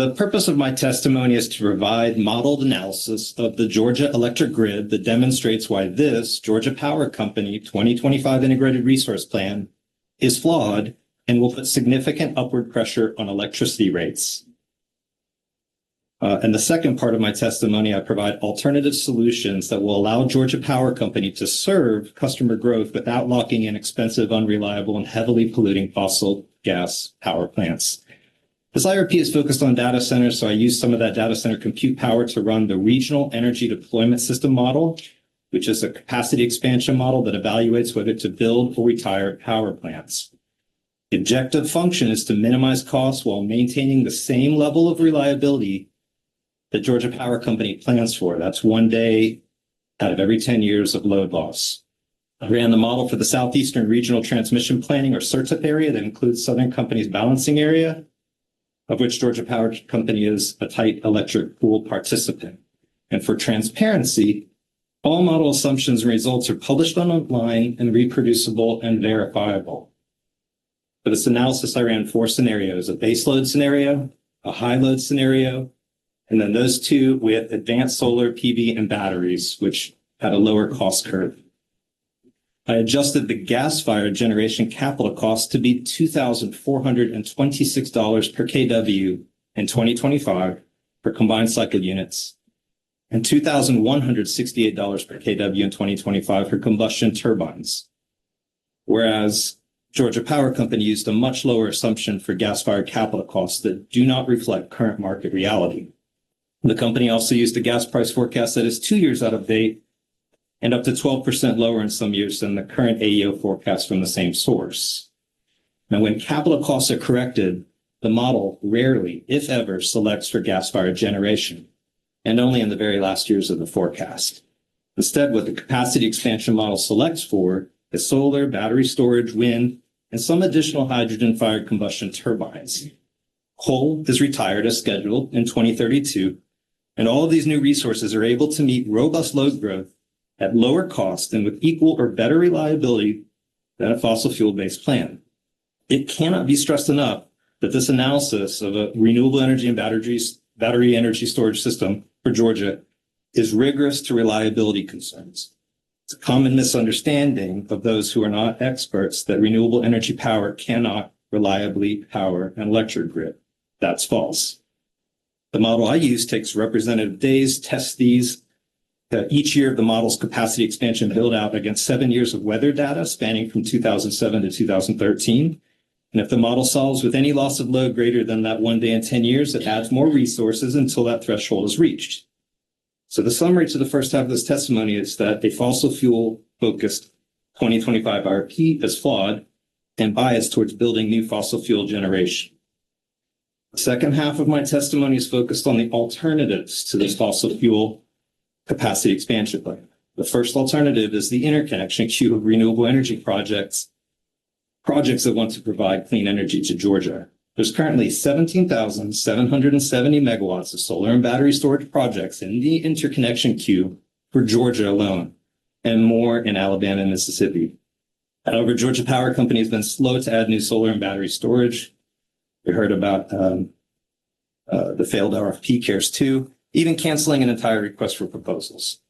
The purpose of my testimony is to provide modeled analysis of the Georgia electric grid that demonstrates why this Georgia Power Company 2025 Integrated Resource Plan is flawed and will put significant upward pressure on electricity rates. And the second part of my testimony, I provide alternative solutions that will allow Georgia Power Company to serve customer growth without locking in expensive, unreliable, and heavily polluting fossil gas power plants. This IRP is focused on data centers, so I use some of that data center compute power to run the Regional Energy Deployment System model, which is a capacity expansion model that evaluates whether to build or retire power plants. The objective function is to minimize costs while maintaining the same level of reliability that Georgia Power Company plans for. That's 1 day out of every 10 years of load loss. I ran the model for the Southeastern Regional Transmission Planning or CERTIP area that includes Southern Company's balancing area, of which Georgia Power Company is a tight electric pool participant. And for transparency, all model assumptions and results are published online and reproducible and verifiable. For this analysis, I ran 4 scenarios: a base load scenario, a high load scenario, and then those 2 with advanced solar, PV, and batteries, which had a lower cost curve. I adjusted the gas-fired generation capital cost to be $2,426 per kW in 2025 for combined cycle units and $2,168 per kW in 2025 for combustion turbines, whereas Georgia Power Company used a much lower assumption for gas-fired capital costs that do not reflect current market reality. The company also used a gas price forecast that is 2 years out of date and up to 12% lower in some years than the current AEO forecast from the same source. Now, when capital costs are corrected, the model rarely, if ever, selects for gas-fired generation, and only in the very last years of the forecast. Instead, what the capacity expansion model selects for is solar, battery storage, wind, and some additional hydrogen-fired combustion turbines. Coal is retired as scheduled in 2032, and all of these new resources are able to meet robust load growth at lower cost and with equal or better reliability than a fossil fuel-based plan. It cannot be stressed enough that this analysis of a renewable energy and battery energy storage system for Georgia is rigorous to reliability concerns. It's a common misunderstanding of those who are not experts that renewable energy power cannot reliably power an electric grid. That's false. The model I use takes representative days, tests these each year of the model's capacity expansion build out against 7 years of weather data spanning from 2007 to 2013. And if the model solves with any loss of load greater than that 1 day in 10 years, it adds more resources until that threshold is reached. So the summary to the first half of this testimony is that a fossil fuel focused 2025 IRP is flawed and biased towards building new fossil fuel generation. The second half of my testimony is focused on the alternatives to this fossil fuel capacity expansion plan. The first alternative is the interconnection queue of renewable energy projects that want to provide clean energy to Georgia. There's currently 17,770 megawatts of solar and battery storage projects in the interconnection queue for Georgia alone, and more in Alabama and Mississippi. However, Georgia Power Company has been slow to add new solar and battery storage. We heard about the failed RFP CARES 2, even canceling an entire request for proposals.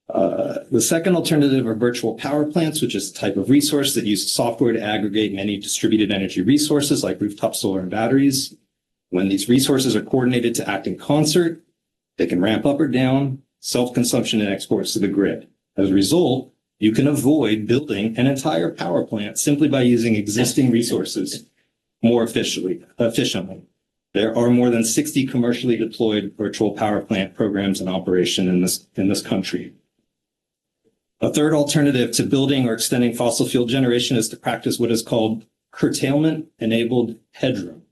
The second alternative are virtual power plants, which is a type of resource that uses software to aggregate many distributed energy resources like rooftop solar and batteries. When these resources are coordinated to act in concert, they can ramp up or down self-consumption and exports to the grid. As a result, you can avoid building an entire power plant simply by using existing resources more efficiently. There are more than 60 commercially deployed virtual power plant programs in operation in this country. A third alternative to building or extending fossil fuel generation is to practice what is called curtailment-enabled hedging.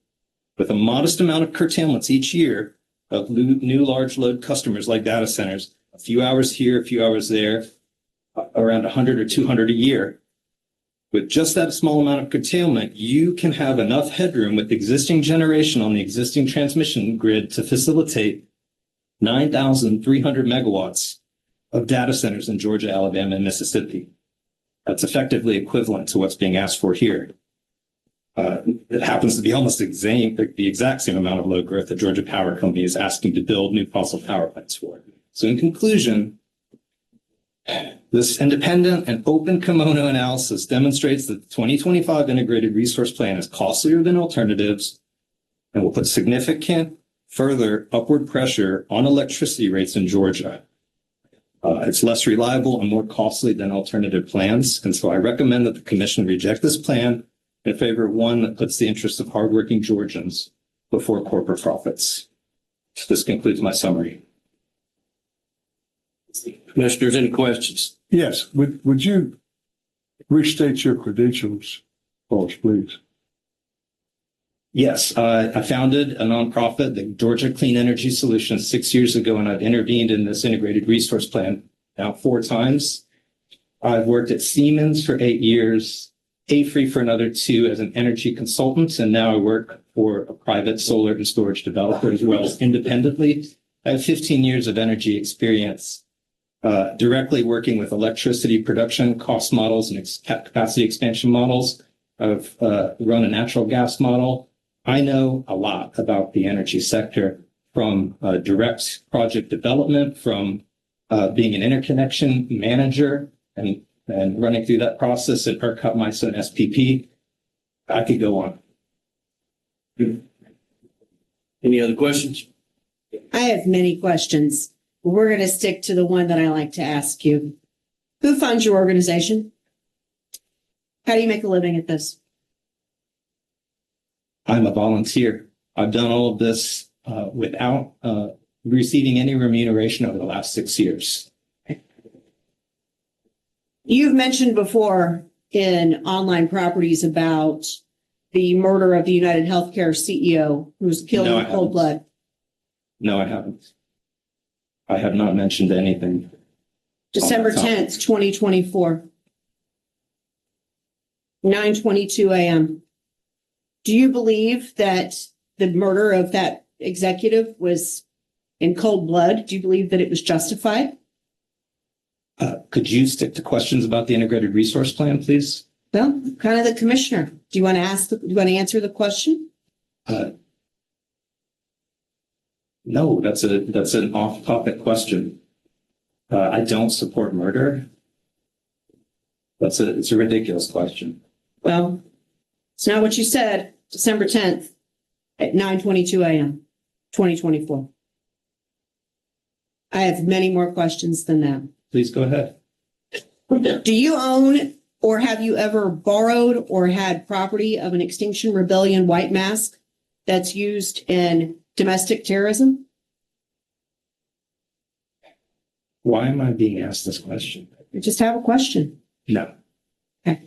With a modest amount of curtailments each year of new large load customers like data centers, a few hours here, a few hours there, around 100 or 200 a year. With just that small amount of curtailment, you can have enough headroom with existing generation on the existing transmission grid to facilitate 9,300 megawatts of data centers in Georgia, Alabama, and Mississippi. That's effectively equivalent to what's being asked for here. It happens to be almost the exact same amount of load growth that Georgia Power Company is asking to build new fossil power plants for. So in conclusion, this independent and open kimono analysis demonstrates that the 2025 Integrated Resource Plan is costlier than alternatives and will put significant further upward pressure on electricity rates in Georgia. It's less reliable and more costly than alternative plans. And so I recommend that the commission reject this plan in favor of one that puts the interests of hardworking Georgians before corporate profits. This concludes my summary. Commissioners, any questions? Yes. Would you restate your credentials for us, please? Yes, I founded a nonprofit, the Georgia Clean Energy Solutions, 6 years ago, and I've intervened in this integrated resource plan now 4 times. I've worked at Siemens for 8 years, AFRE for another 2 as an energy consultant, and now I work for a private solar and storage developer as well as independently. I have 15 years of energy experience directly working with electricity production cost models and capacity expansion models. I've run a natural gas model. I know a lot about the energy sector from direct project development, from being an interconnection manager and running through that process at ERCOT, MISO, and SPP. I could go on. Any other questions? I have many questions. We're going to stick to the one that I like to ask you. Who funds your organization? How do you make a living at this? I'm a volunteer. I've done all of this without receiving any remuneration over the last 6 years. You've mentioned before in online properties about the murder of the United Healthcare CEO who was killed in cold blood. No, I haven't. I have not mentioned anything. December 10th, 2024, 9:22 a.m. Do you believe that the murder of that executive was in cold blood? Do you believe that it was justified? Could you stick to questions about the integrated resource plan, please? Well, kind of the commissioner. Do you want to do you want to answer the question? No, that's an off-topic question. I don't support murder. It's a ridiculous question. Well, it's not what you said. December 10th at 9:22 a.m., 2024. I have many more questions than that. Please go ahead. Do you own or have you ever borrowed or had property of an Extinction Rebellion white mask that's used in domestic terrorism? Why am I being asked this question? I just have a question. No. Okay.